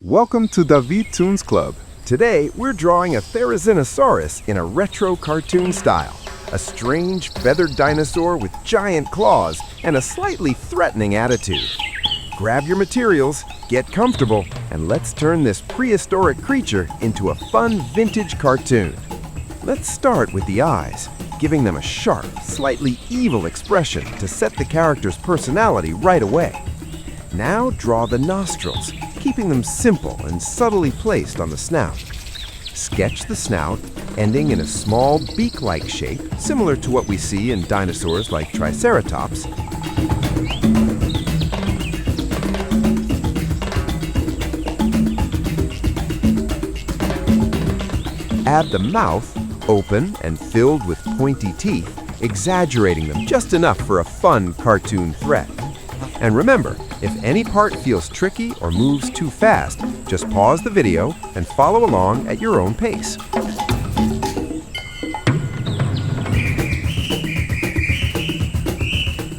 Welcome to Davi Toons Club. Today, we're drawing a Therizinosaurus in a retro cartoon style. A strange, feathered dinosaur with giant claws and a slightly threatening attitude. Grab your materials, get comfortable, and let's turn this prehistoric creature into a fun vintage cartoon. Let's start with the eyes, giving them a sharp, slightly evil expression to set the character's personality right away. Now draw the nostrils, keeping them simple and subtly placed on the snout. Sketch the snout, ending in a small beak-like shape, similar to what we see in dinosaurs like Triceratops. Add the mouth, open and filled with pointy teeth, exaggerating them just enough for a fun cartoon threat. And remember, if any part feels tricky or moves too fast, just pause the video and follow along at your own pace.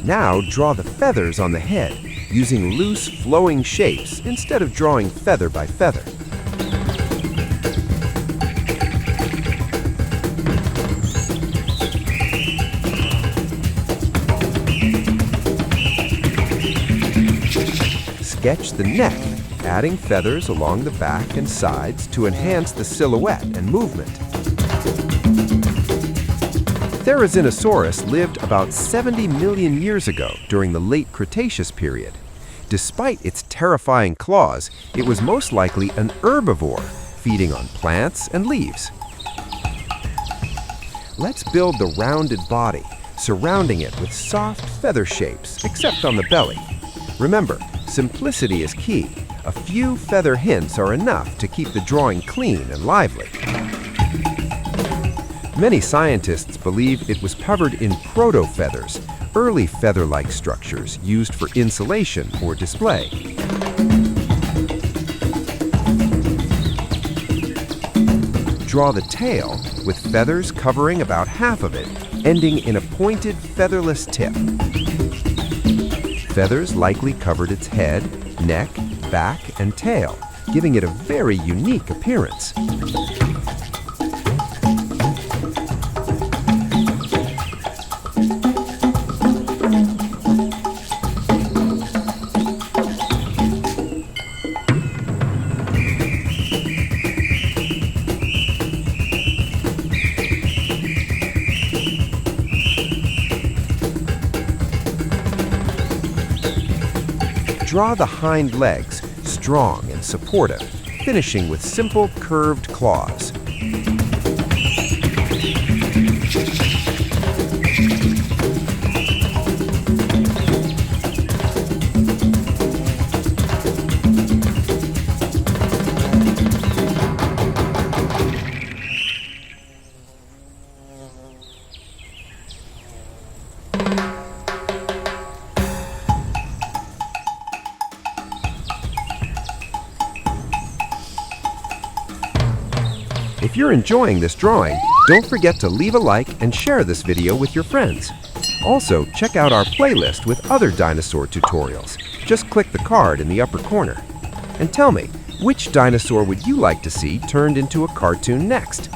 Now draw the feathers on the head, using loose, flowing shapes instead of drawing feather by feather. Sketch the neck, adding feathers along the back and sides to enhance the silhouette and movement. Therizinosaurus lived about 70 million years ago during the late Cretaceous period. Despite its terrifying claws, it was most likely an herbivore, feeding on plants and leaves. Let's build the rounded body, surrounding it with soft feather shapes, except on the belly. Remember, simplicity is key. A few feather hints are enough to keep the drawing clean and lively. Many scientists believe it was covered in proto-feathers, early feather-like structures used for insulation or display. Draw the tail, with feathers covering about half of it, ending in a pointed featherless tip. Feathers likely covered its head, neck, back, and tail, giving it a very unique appearance. Draw the hind legs, strong and supportive, finishing with simple curved claws. If you're enjoying this drawing, don't forget to leave a like and share this video with your friends. Also, check out our playlist with other dinosaur tutorials. Just click the card in the upper corner. And tell me, which dinosaur would you like to see turned into a cartoon next?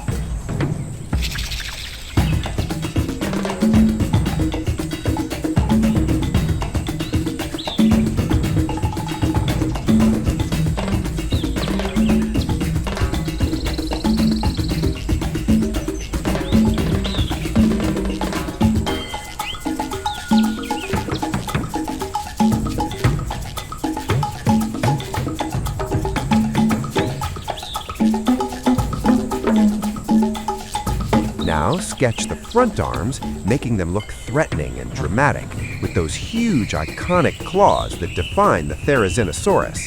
Now sketch the front arms, making them look threatening and dramatic, with those huge, iconic claws that define the Therizinosaurus.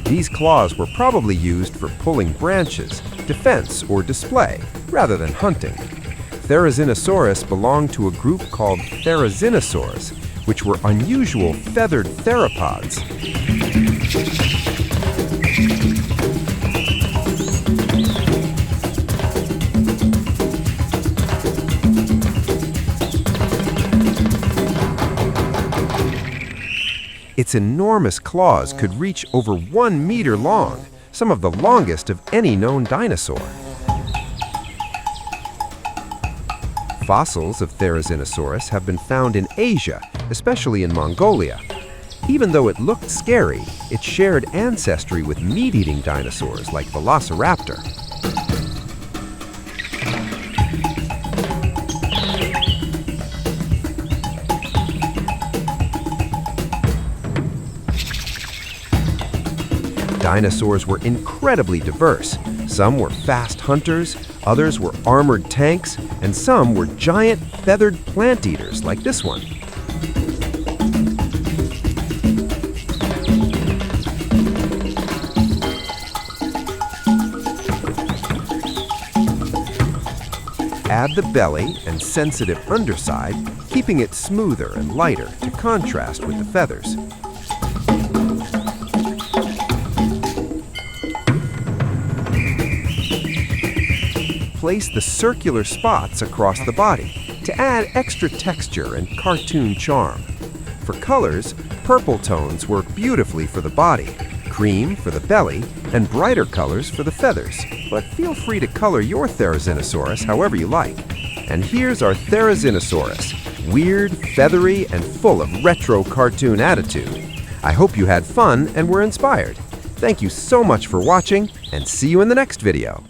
These claws were probably used for pulling branches, defense, or display, rather than hunting. Therizinosaurus belonged to a group called Therizinosaurs, which were unusual feathered theropods. It's enormous claws could reach over 1 meter long, some of the longest of any known dinosaur. Fossils of Therizinosaurus have been found in Asia, especially in Mongolia. Even though it looked scary, it shared ancestry with meat-eating dinosaurs like Velociraptor. Dinosaurs were incredibly diverse. Some were fast hunters, others were armored tanks, and some were giant feathered plant eaters like this one. Add the belly and sensitive underside, keeping it smoother and lighter to contrast with the feathers. Place the circular spots across the body to add extra texture and cartoon charm. For colors, purple tones work beautifully for the body, cream for the belly, and brighter colors for the feathers. But feel free to color your Therizinosaurus however you like. And here's our Therizinosaurus, weird, feathery, and full of retro cartoon attitude. I hope you had fun and were inspired. Thank you so much for watching, and see you in the next video.